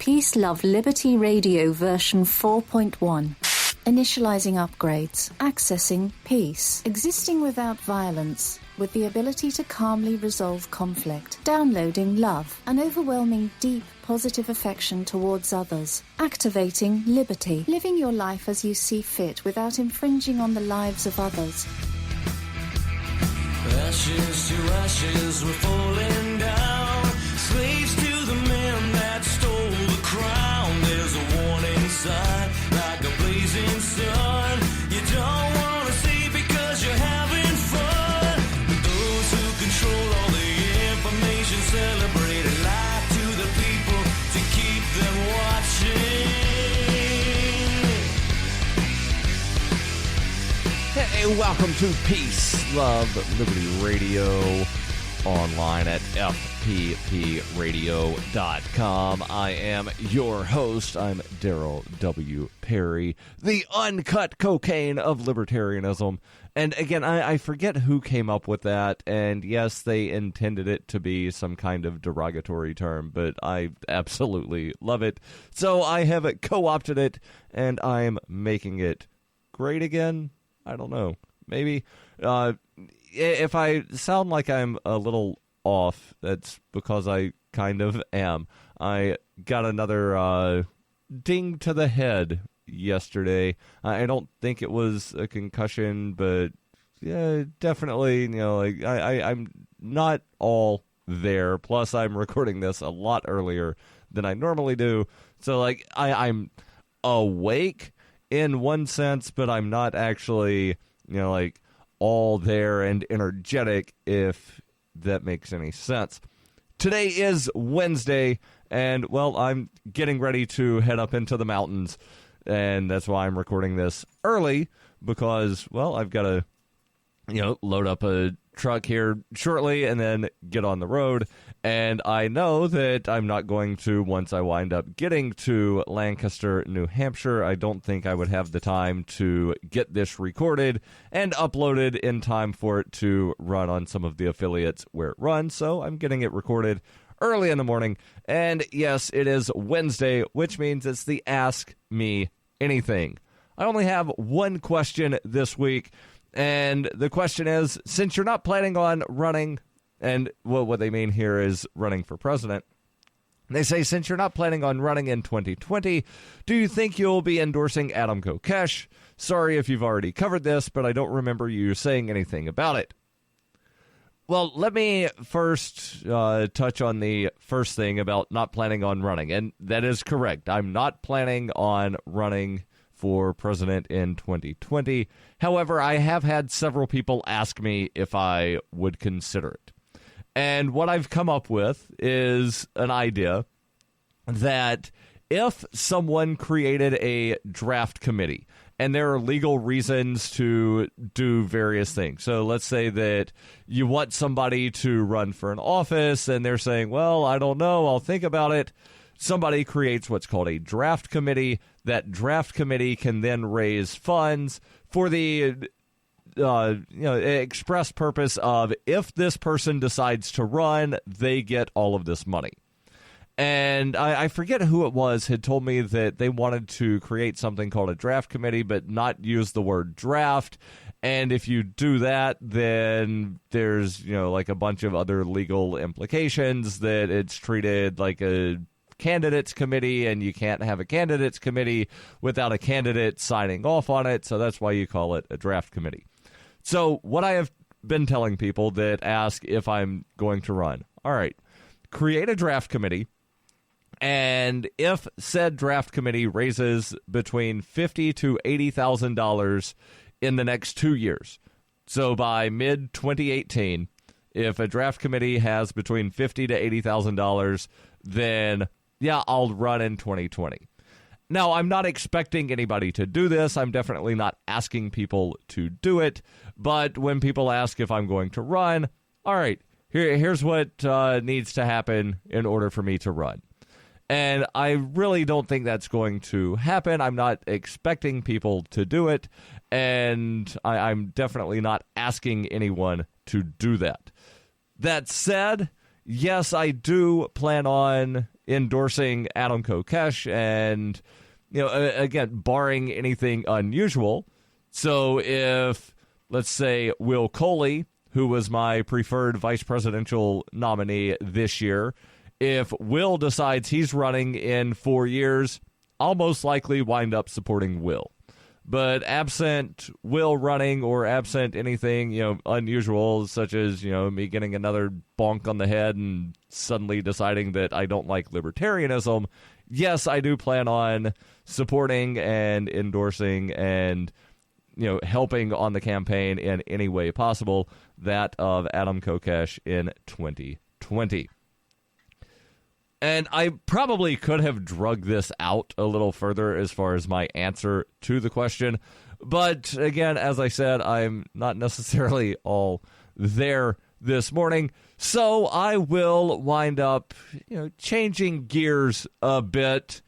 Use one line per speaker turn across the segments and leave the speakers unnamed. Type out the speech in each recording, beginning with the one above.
Peace, Love, Liberty Radio version 4.1. Initializing upgrades. Accessing peace. Existing without violence. With the ability to calmly resolve conflict. Downloading love. An overwhelming, deep, positive affection towards others. Activating liberty. Living your life as you see fit without infringing on the lives of others.
Ashes to ashes, we're falling down. Slaves to the men that stole the crown. There's a warning sign, like a blazing sun. You don't want to see because you're having fun. But those who control all the information celebrate and lie to the people to keep them watching.
Hey, welcome to Peace, Love, Liberty Radio, online at fppradio.com. I am your host. I'm Darryl W. Perry, the uncut cocaine of libertarianism. And again, I forget who came up with that, and yes, they intended it to be some kind of derogatory term, but I absolutely love it. So I have co-opted it, and I'm making it great again. I don't know. Maybe. If I sound like I'm a little off, that's because I kind of am. I got another ding to the head yesterday. I don't think it was a concussion, but yeah, definitely, like I'm not all there. Plus, I'm recording this a lot earlier than I normally do. So, like, I'm awake in one sense, but I'm not actually, like, all there and energetic, if that makes any sense. Today is Wednesday, and, well, I'm getting ready to head up into the mountains, and that's why I'm recording this early, because, well, I've got to, load up a truck here shortly and then get on the road. And I know that I'm not going to, once I wind up getting to Lancaster, New Hampshire, I don't think I would have the time to get this recorded and uploaded in time for it to run on some of the affiliates where it runs. So I'm getting it recorded early in the morning. And yes, it is Wednesday, which means it's the Ask Me Anything. I only have one question this week. And the question is, since you're not planning on running, and well, what they mean here is running for president, they say, since you're not planning on running in 2020, do you think you'll be endorsing Adam Kokesh? Sorry if you've already covered this, but I don't remember you saying anything about it. Well, let me first touch on the first thing about not planning on running, and that is correct. I'm not planning on running for president in 2020. However, I have had several people ask me if I would consider it. And what I've come up with is an idea that if someone created a draft committee, and there are legal reasons to do various things. So let's say that you want somebody to run for an office, and they're saying, well, I don't know, I'll think about it. Somebody creates what's called a draft committee. That draft committee can then raise funds for the express purpose of, if this person decides to run, they get all of this money. And I forget who it was had told me that they wanted to create something called a draft committee, but not use the word draft. And if you do that, then there's, like a bunch of other legal implications, that it's treated like a candidates committee, and you can't have a candidates committee without a candidate signing off on it. So that's why you call it a draft committee. So what I have been telling people that ask if I'm going to run, all right, create a draft committee. And if said draft committee raises between $50,000 to $80,000 in the next 2 years, so by mid 2018, if a draft committee has between $50,000 to $80,000, then yeah, I'll run in 2020. Now, I'm not expecting anybody to do this. I'm definitely not asking people to do it. But when people ask if I'm going to run, all right, here's what needs to happen in order for me to run. And I really don't think that's going to happen. I'm not expecting people to do it. And I'm definitely not asking anyone to do that. That said, yes, I do plan on endorsing Adam Kokesh and, again, barring anything unusual. So if, let's say, Will Coley, who was my preferred vice presidential nominee this year, if Will decides he's running in 4 years, I'll most likely wind up supporting Will. But absent Will running or absent anything, unusual, such as, me getting another bonk on the head and suddenly deciding that I don't like libertarianism, yes, I do plan on supporting and endorsing and, helping on the campaign in any way possible, that of Adam Kokesh in 2020. And I probably could have drugged this out a little further as far as my answer to the question. But again, as I said, I'm not necessarily all there this morning. So I will wind up, changing gears a bit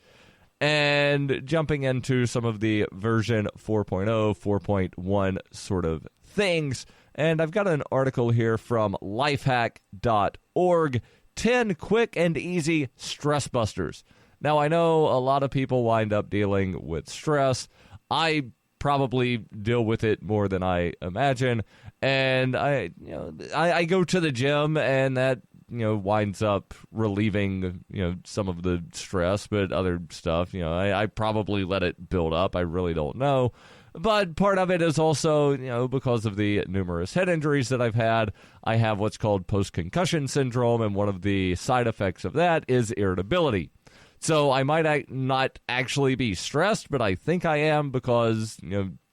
and jumping into some of the version 4.0, 4.1 sort of things. And I've got an article here from lifehack.org. 10 quick and easy stress busters. Now, I know a lot of people wind up dealing with stress. I probably deal with it more than I imagine. And I go to the gym, and that, winds up relieving, some of the stress, but other stuff, I probably let it build up. I really don't know. But part of it is also, because of the numerous head injuries that I've had, I have what's called post-concussion syndrome, and one of the side effects of that is irritability. So I might not actually be stressed, but I think I am because,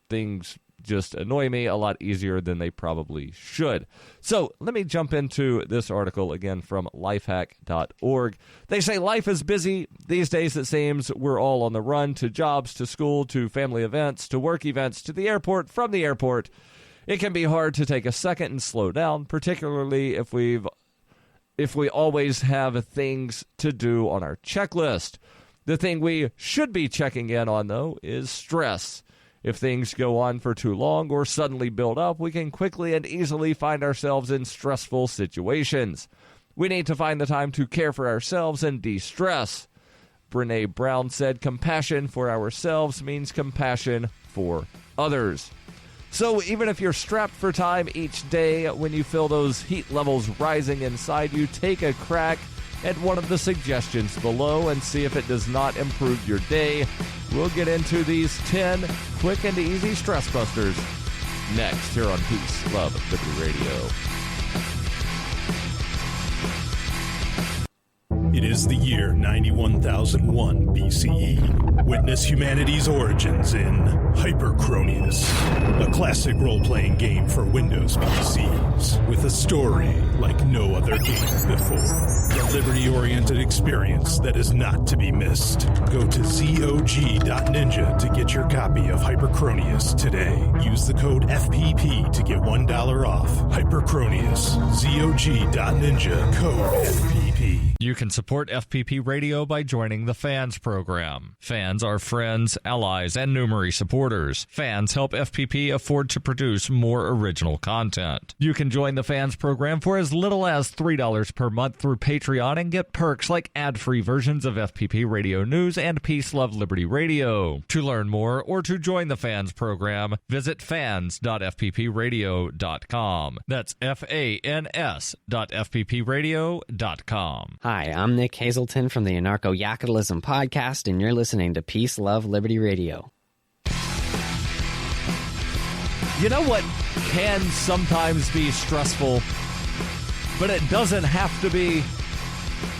things just annoy me a lot easier than they probably should. So let me jump into this article again from lifehack.org. They say life is busy. These days it seems we're all on the run to jobs, to school, to family events, to work events, to the airport, from the airport. It can be hard to take a second and slow down, particularly if we always have things to do on our checklist. The thing we should be checking in on, though, is stress. If things go on for too long or suddenly build up, we can quickly and easily find ourselves in stressful situations. We need to find the time to care for ourselves and de-stress. Brene Brown said, compassion for ourselves means compassion for others. So even if you're strapped for time each day, when you feel those heat levels rising inside you, take a crack at one of the suggestions below and see if it does not improve your day. We'll get into these 10 quick and easy stress busters next here on Peace, Love, Liberty Radio.
It is the year 91,001 BCE. Witness humanity's origins in Hyperchronius, a classic role-playing game for Windows PCs with a story like no other game before. A liberty-oriented experience that is not to be missed. Go to zog.ninja to get your copy of Hyperchronius today. Use the code FPP to get $1 off. Hyperchronius, zog.ninja, code FPP.
You can support FPP Radio by joining the Fans program. Fans are friends, allies, and Numery supporters. Fans help FPP afford to produce more original content. You can join the Fans program for as little as $3 per month through Patreon and get perks like ad-free versions of FPP Radio News and Peace, Love, Liberty Radio. To learn more or to join the Fans program, visit fans.fppradio.com. That's fans.fppradio.com.
Hi, I'm Nick Hazelton from the Anarcho-Yakutalism podcast, and you're listening to Peace, Love, Liberty Radio.
You know what can sometimes be stressful, but it doesn't have to be?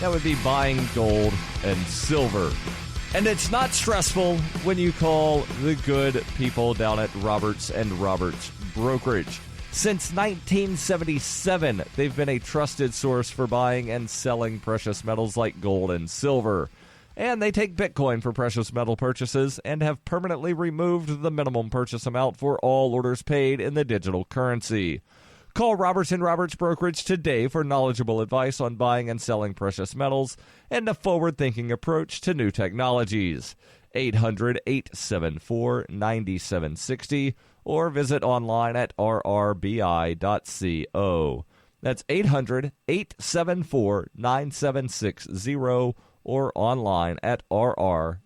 That would be buying gold and silver. And it's not stressful when you call the good people down at Roberts & Roberts Brokerage. Since 1977, they've been a trusted source for buying and selling precious metals like gold and silver. And they take Bitcoin for precious metal purchases and have permanently removed the minimum purchase amount for all orders paid in the digital currency. Call Roberts & Roberts Brokerage today for knowledgeable advice on buying and selling precious metals and a forward-thinking approach to new technologies. 800-874-9760 or visit online at rrbi.co. That's 800-874-9760 or online at rrbi.co.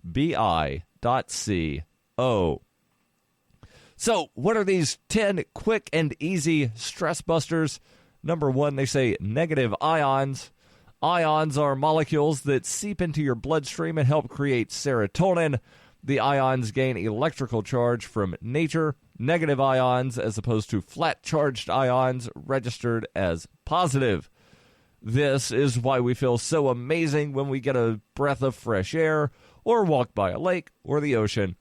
So, what are these 10 quick and easy stress busters? Number 1, they say negative ions. Ions are molecules that seep into your bloodstream and help create serotonin. The ions gain electrical charge from nature. Negative ions, as opposed to flat-charged ions, registered as positive. This is why we feel so amazing when we get a breath of fresh air or walk by a lake or the ocean.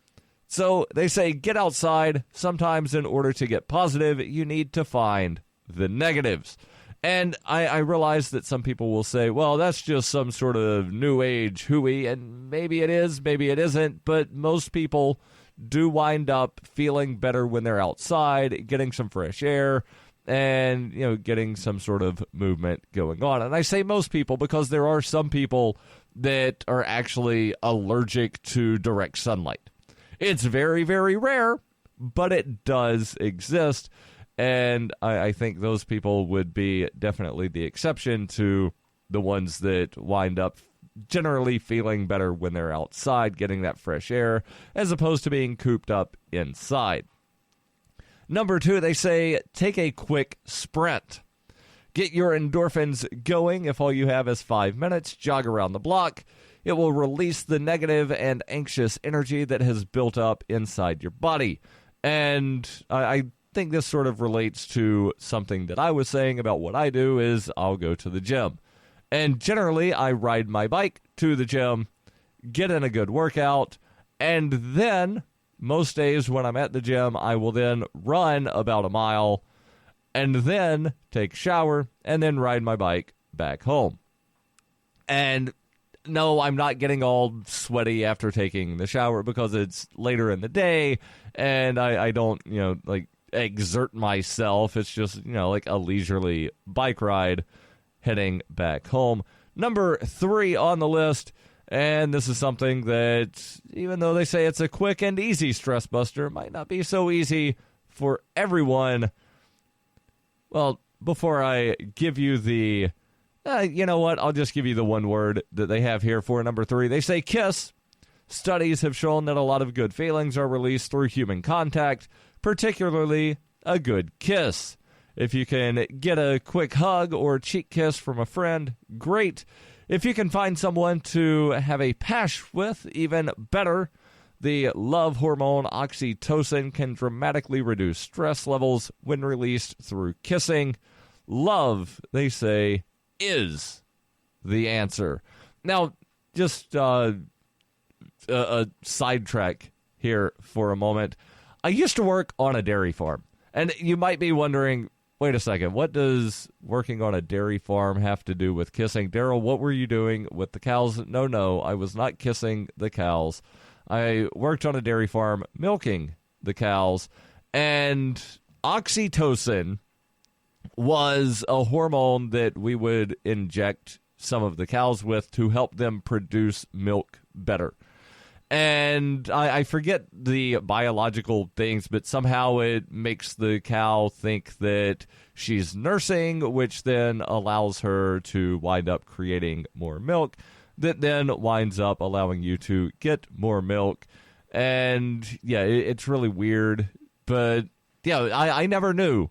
So they say get outside. Sometimes in order to get positive, you need to find the negatives. And I realize that some people will say, well, that's just some sort of new age hooey, and maybe it is, maybe it isn't, but most people do wind up feeling better when they're outside, getting some fresh air, and, getting some sort of movement going on. And I say most people because there are some people that are actually allergic to direct sunlight. It's very, very rare, but it does exist. And I think those people would be definitely the exception to the ones that wind up generally feeling better when they're outside, getting that fresh air, as opposed to being cooped up inside. Number 2, they say take a quick sprint. Get your endorphins going. If all you have is 5 minutes, jog around the block. It will release the negative and anxious energy that has built up inside your body. And I think this sort of relates to something that I was saying about what I do is I'll go to the gym. And generally, I ride my bike to the gym, get in a good workout, and then most days when I'm at the gym, I will then run about a mile and then take a shower and then ride my bike back home. And no, I'm not getting all sweaty after taking the shower because it's later in the day and I don't, exert myself. It's just, like a leisurely bike ride heading back home. Number 3 on the list, and this is something that, even though they say it's a quick and easy stress buster, might not be so easy for everyone. Well, before I give you the, you know what, I'll just give you the one word that they have here for number 3. They say kiss. Studies have shown that a lot of good feelings are released through human contact, particularly a good kiss. If you can get a quick hug or cheek kiss from a friend, great. If you can find someone to have a pash with, even better. The love hormone oxytocin can dramatically reduce stress levels when released through kissing. Love, they say, is the answer. Now, just a sidetrack here for a moment. I used to work on a dairy farm, and you might be wondering, wait a second, what does working on a dairy farm have to do with kissing? Darryl, what were you doing with the cows? No, I was not kissing the cows. I worked on a dairy farm milking the cows, and oxytocin was a hormone that we would inject some of the cows with to help them produce milk better. And I forget the biological things, but somehow it makes the cow think that she's nursing, which then allows her to wind up creating more milk, that then winds up allowing you to get more milk. And, yeah, it's really weird. But, yeah, I never knew.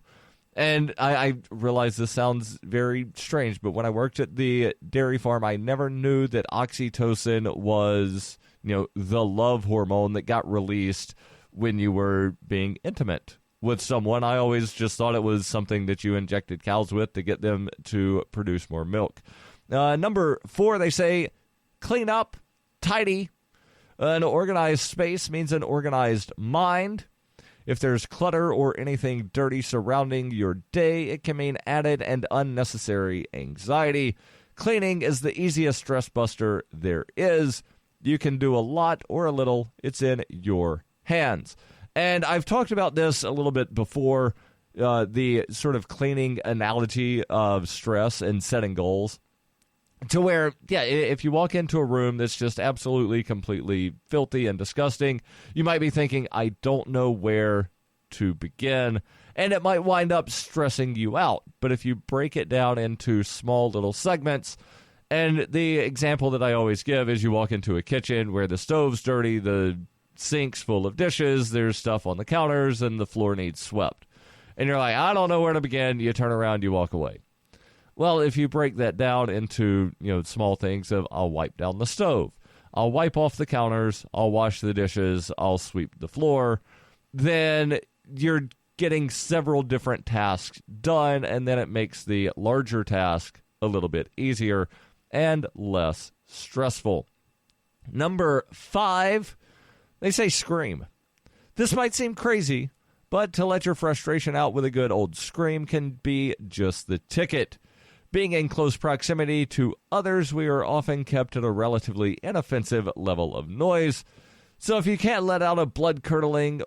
And I realize this sounds very strange, but when I worked at the dairy farm, I never knew that oxytocin was, the love hormone that got released when you were being intimate with someone. I always just thought it was something that you injected cows with to get them to produce more milk. Number 4, they say, clean up, tidy. An organized space means an organized mind. If there's clutter or anything dirty surrounding your day, it can mean added and unnecessary anxiety. Cleaning is the easiest stress buster there is. You can do a lot or a little. It's in your hands. And I've talked about this a little bit before, the sort of cleaning analogy of stress and setting goals. To where, yeah, if you walk into a room that's just absolutely, completely filthy and disgusting, you might be thinking, I don't know where to begin, and it might wind up stressing you out. But if you break it down into small little segments And the example that I always give is you walk into a kitchen where the stove's dirty, the sink's full of dishes, there's stuff on the counters, and the floor needs swept. And you're like, I don't know where to begin. You turn around, you walk away. Well, if you break that down into, small things of I'll wipe down the stove, I'll wipe off the counters, I'll wash the dishes, I'll sweep the floor, then you're getting several different tasks done, and then it makes the larger task a little bit easier and less stressful. Number 5, they say scream. This might seem crazy, but to let your frustration out with a good old scream can be just the ticket. Being in close proximity to others, we are often kept at a relatively inoffensive level of noise. So if you can't let out a blood-curdling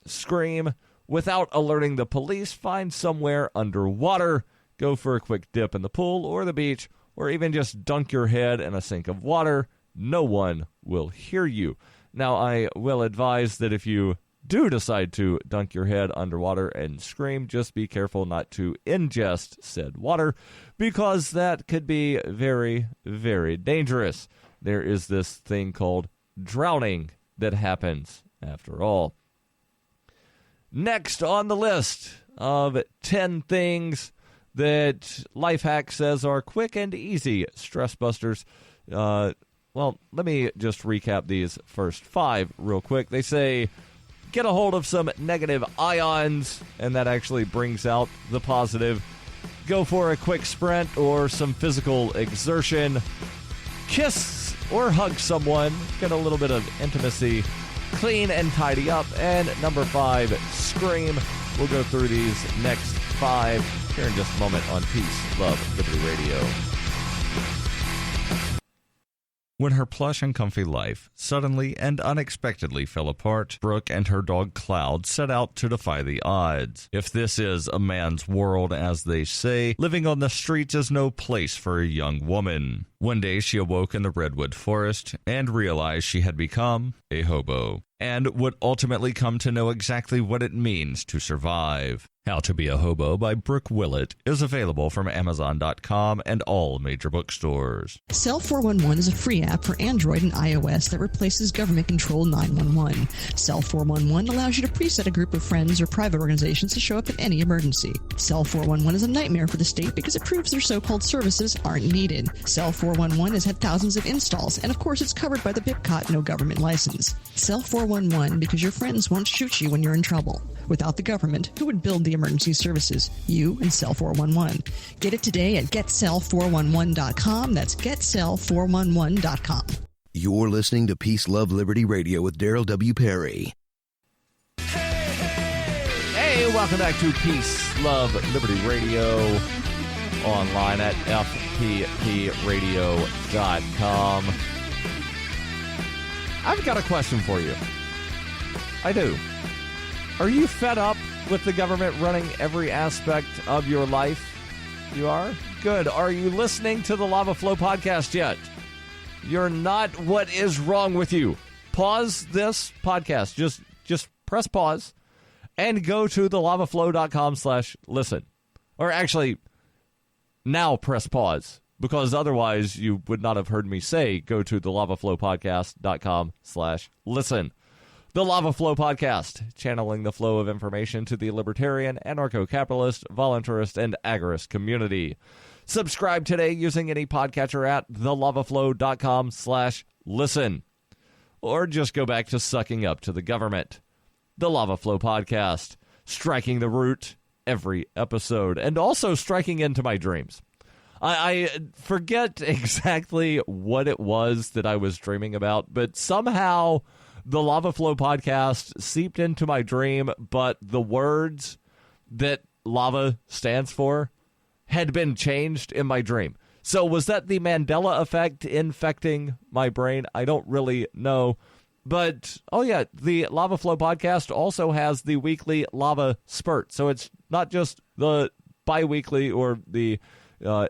scream without alerting the police, find somewhere underwater. Go for a quick dip in the pool or the beach, or even just dunk your head in a sink of water. No one will hear you. Now, I will advise that if you do decide to dunk your head underwater and scream, just be careful not to ingest said water, because that could be very, very dangerous. There is this thing called drowning that happens after all. Next on the list of 10 things that Lifehack says are quick and easy stress busters. Well, let me just recap these first 5 real quick. They say, get a hold of some negative ions, and that actually brings out the positive. Go for a quick sprint or some physical exertion. Kiss or hug someone. Get a little bit of intimacy. Clean and tidy up. And number 5, scream. We'll go through these next 5 here in just a moment on Peace, Love, Liberty Radio.
When her plush and comfy life suddenly and unexpectedly fell apart, Brooke and her dog Cloud set out to defy the odds. If this is a man's world, as they say, living on the streets is no place for a young woman. One day she awoke in the redwood forest and realized she had become a hobo, and would ultimately come to know exactly what it means to survive. How to Be a Hobo by Brooke Willett is available from Amazon.com and all major bookstores.
Cell 411 is a free app for Android and iOS that replaces government-controlled 911. Cell 411 allows you to preset a group of friends or private organizations to show up in any emergency. Cell 411 is a nightmare for the state because it proves their so-called services aren't needed. Cell 411 has had thousands of installs, and of course it's covered by the BIPCOT no government license. Cell 411 because your friends won't shoot you when you're in trouble. Without the government, who would build the emergency services? You and Cell 411. Get it today at getcell411.com. That's getcell411.com.
You're listening to Peace, Love, Liberty Radio with Darryl W. Perry.
Hey, welcome back to Peace, Love, Liberty Radio, online at fppradio.com. I've got a question for you. I do. Are you fed up with the government running every aspect of your life? You are? Good. Are you listening to the Lava Flow podcast yet? You're not. What is wrong with you? Pause this podcast. Just press pause and go to thelavaflow.com/listen. Or actually, now press pause, because otherwise you would not have heard me say go to thelavaflowpodcast.com/listen. The Lava Flow Podcast, channeling the flow of information to the libertarian, anarcho-capitalist, voluntarist, and agorist community. Subscribe today using any podcatcher at thelavaflow.com/listen. Or just go back to sucking up to the government. The Lava Flow Podcast, striking the root every episode, and also striking into my dreams. I forget exactly what it was that I was dreaming about, but somehow the Lava Flow podcast seeped into my dream, but the words that lava stands for had been changed in my dream. So was that the Mandela effect infecting my brain? I don't really know. But, oh yeah, the Lava Flow podcast also has the weekly lava spurt. So it's not just the bi-weekly or the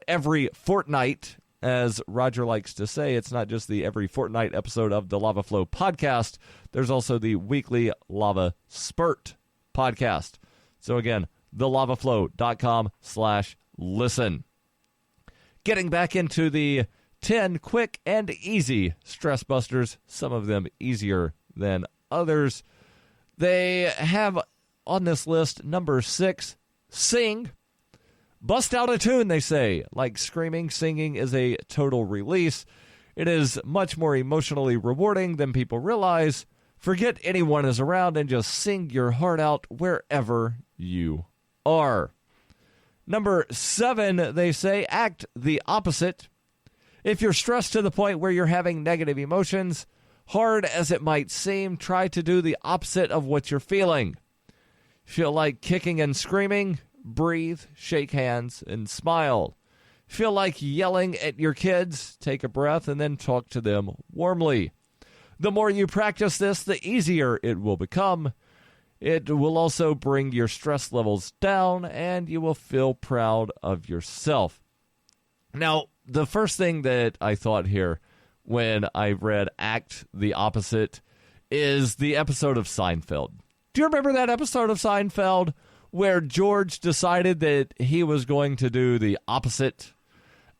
every fortnight, as Roger likes to say. It's not just the every fortnight episode of the Lava Flow podcast. There's also the weekly Lava Spurt podcast. So again, thelavaflow.com/listen. Getting back into the 10 quick and easy stress busters, some of them easier than others. They have on this list number 6, sing. Bust out a tune, they say. Like screaming, singing is a total release. It is much more emotionally rewarding than people realize. Forget anyone is around and just sing your heart out wherever you are. Number 7, they say, act the opposite. If you're stressed to the point where you're having negative emotions, hard as it might seem, try to do the opposite of what you're feeling. Feel like kicking and screaming? Breathe, shake hands, and smile. Feel like yelling at your kids? Take a breath and then talk to them warmly. The more you practice this, the easier it will become. It will also bring your stress levels down, and you will feel proud of yourself. Now, the first thing that I thought here when I read Act the Opposite is the episode of Seinfeld. Do you remember that episode of Seinfeld where George decided that he was going to do the opposite?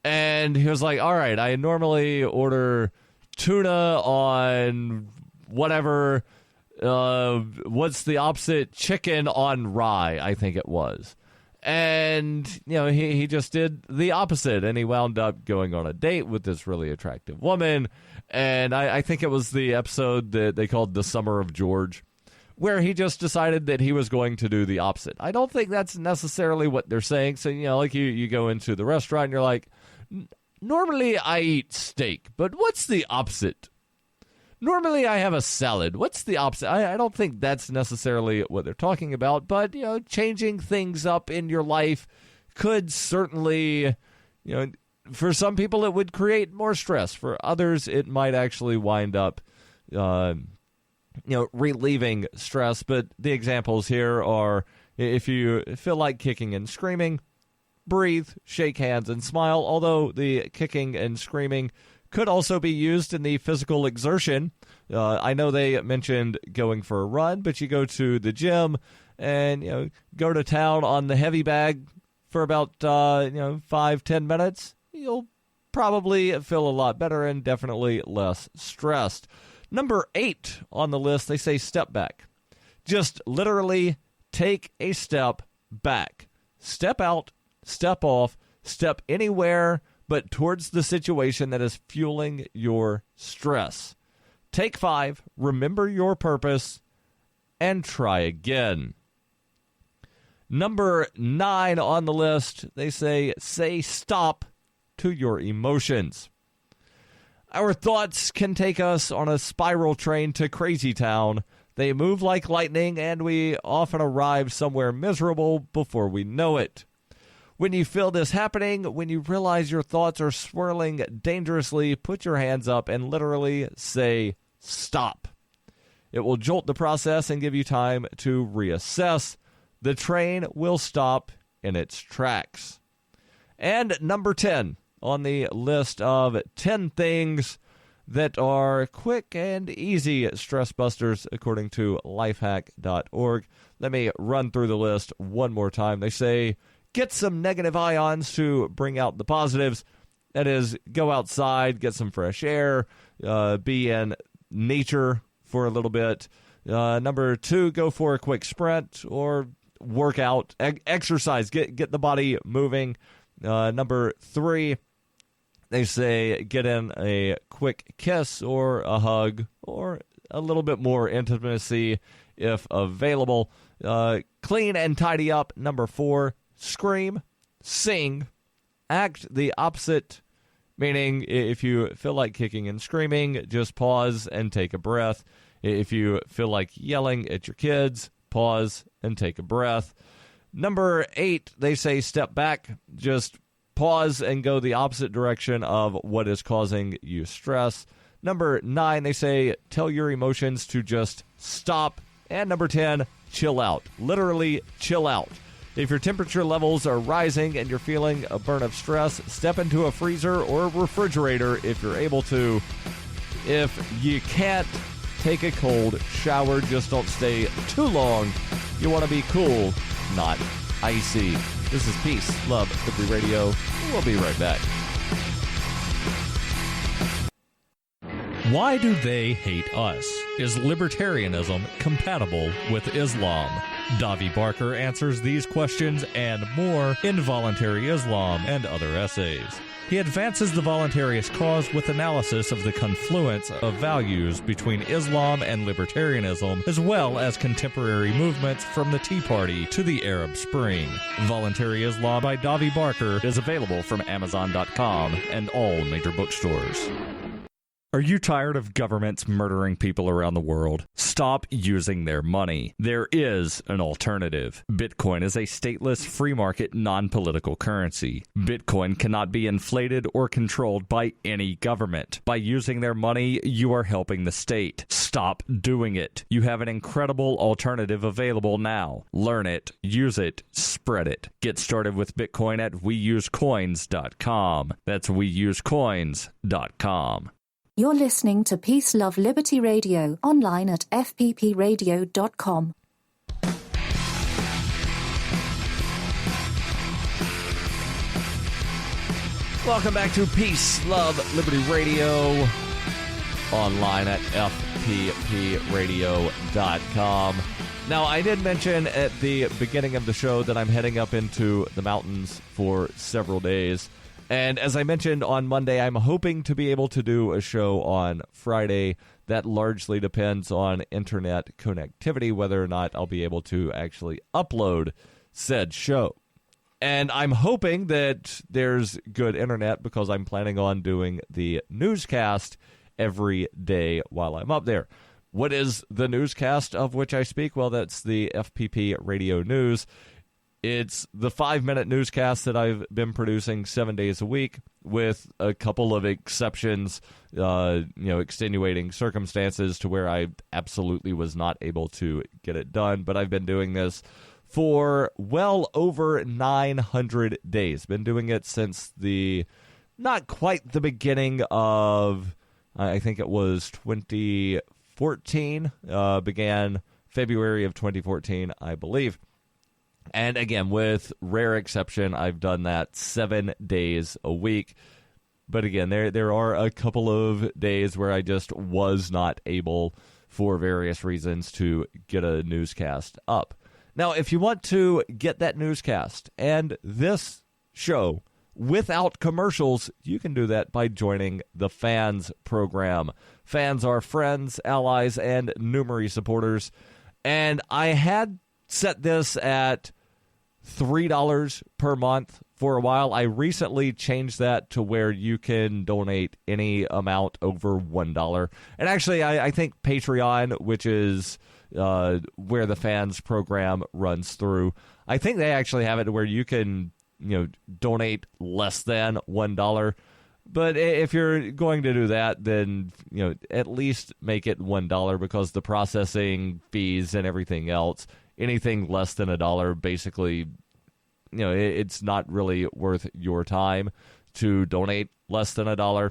And he was like, all right, I normally order tuna on whatever, what's the opposite? Chicken on rye, I think it was. And, you know, he just did the opposite, and he wound up going on a date with this really attractive woman. And I think it was the episode that they called The Summer of George, where he just decided that he was going to do the opposite. I don't think that's necessarily what they're saying. So, you know, like you go into the restaurant and you're like, normally I eat steak, but what's the opposite? Normally I have a salad. What's the opposite? I don't think that's necessarily what they're talking about, but, you know, changing things up in your life could certainly, you know, for some people it would create more stress. For others, it might actually wind up, relieving stress. But the examples here are, if you feel like kicking and screaming, breathe, shake hands, and smile, although the kicking and screaming could also be used in the physical exertion. I know they mentioned going for a run, but you go to the gym and, you know, go to town on the heavy bag for about 5-10 minutes. You'll probably feel a lot better and definitely less stressed. Number 8 on the list, they say step back. Just literally take a step back. Step out, step off, step anywhere but towards the situation that is fueling your stress. Take 5, remember your purpose, and try again. Number 9 on the list, they say stop to your emotions. Our thoughts can take us on a spiral train to crazy town. They move like lightning, and we often arrive somewhere miserable before we know it. When you feel this happening, when you realize your thoughts are swirling dangerously, put your hands up and literally say, stop. It will jolt the process and give you time to reassess. The train will stop in its tracks. And number 10 on the list of 10 things that are quick and easy stress busters, according to lifehack.org. Let me run through the list one more time. They say, get some negative ions to bring out the positives. That is, go outside, get some fresh air, be in nature for a little bit. Number 2, go for a quick sprint or workout, exercise, get the body moving. Number 3, they say get in a quick kiss or a hug or a little bit more intimacy if available. Clean and tidy up. Number 4, scream, sing, act the opposite, meaning if you feel like kicking and screaming, just pause and take a breath. If you feel like yelling at your kids, pause and take a breath. Number 8, they say step back, just pause and go the opposite direction of what is causing you stress. Number 9, they say tell your emotions to just stop. And number 10, chill out. Literally chill out. If your temperature levels are rising and you're feeling a burn of stress, step into a freezer or a refrigerator if you're able to. If you can't, take a cold shower. Just don't stay too long. You want to be cool, not icy. This is Peace, Love, Liberty Radio. We'll be right back.
Why do they hate us? Is libertarianism compatible with Islam? Davi Barker answers these questions and more in Voluntary Islam and Other Essays. He advances the voluntarist cause with analysis of the confluence of values between Islam and libertarianism, as well as contemporary movements from the Tea Party to the Arab Spring. Voluntary Islam by Davi Barker is available from Amazon.com and all major bookstores. Are you tired of governments murdering people around the world? Stop using their money. There is an alternative. Bitcoin is a stateless, free market, non-political currency. Bitcoin cannot be inflated or controlled by any government. By using their money, you are helping the state. Stop doing it. You have an incredible alternative available now. Learn it, use it, spread it. Get started with Bitcoin at weusecoins.com. That's weusecoins.com.
You're listening to Peace, Love, Liberty Radio, online at fppradio.com.
Welcome back to Peace, Love, Liberty Radio, online at fppradio.com. Now, I did mention at the beginning of the show that I'm heading up into the mountains for several days. And as I mentioned on Monday, I'm hoping to be able to do a show on Friday. That largely depends on internet connectivity, whether or not I'll be able to actually upload said show. And I'm hoping that there's good internet because I'm planning on doing the newscast every day while I'm up there. What is the newscast of which I speak? Well, that's the FPP Radio News. It's the 5-minute newscast that I've been producing 7 days a week, with a couple of exceptions, extenuating circumstances to where I absolutely was not able to get it done. But I've been doing this for well over 900 days. Been doing it since not quite the beginning of, I think it was 2014, began February of 2014, I believe. And again, with rare exception, I've done that 7 days a week. But again, there are a couple of days where I just was not able, for various reasons, to get a newscast up. Now, if you want to get that newscast and this show without commercials, you can do that by joining the Fans program. Fans are friends, allies, and Numery supporters. And I had set this at $3 per month for a while. I recently changed that to where you can donate any amount over $1. And actually, I think Patreon, which is where the Fans program runs through, I think they actually have it where you can, donate less than $1. But if you're going to do that, then, at least make it $1, because the processing fees and everything else, anything less than $1, basically, it's not really worth your time to donate less than $1.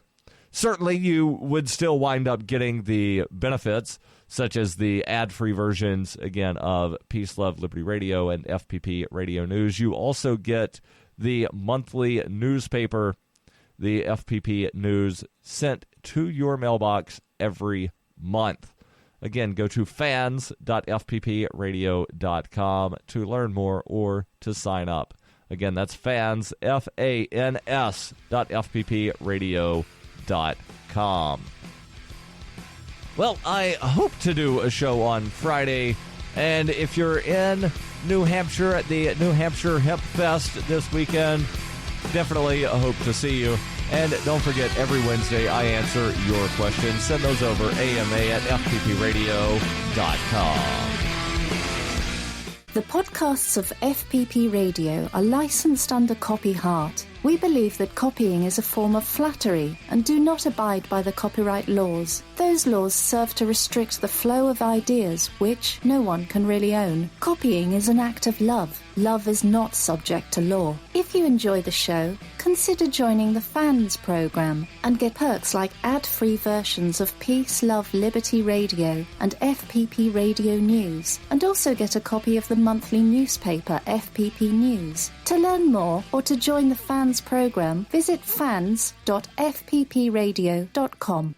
Certainly, you would still wind up getting the benefits, such as the ad-free versions, again, of Peace, Love, Liberty Radio and FPP Radio News. You also get the monthly newspaper, the FPP News, sent to your mailbox every month. Again, go to fans.fppradio.com to learn more or to sign up. Again, that's fans, fans.fppradio.com. Well, I hope to do a show on Friday, and if you're in New Hampshire at the New Hampshire Hemp Fest this weekend, definitely hope to see you. And don't forget, every Wednesday I answer your questions. Send those over ama@fppradio.com.
The podcasts of FPP Radio are licensed under Copy Heart. We believe that copying is a form of flattery and do not abide by the copyright laws. Those laws serve to restrict the flow of ideas which no one can really own. Copying is an act of love. Love is not subject to law. If you enjoy the show, consider joining the Fans program and get perks like ad-free versions of Peace, Love, Liberty Radio and FPP Radio News, and also get a copy of the monthly newspaper FPP News. To learn more or to join the Fans program, visit fans.fppradio.com.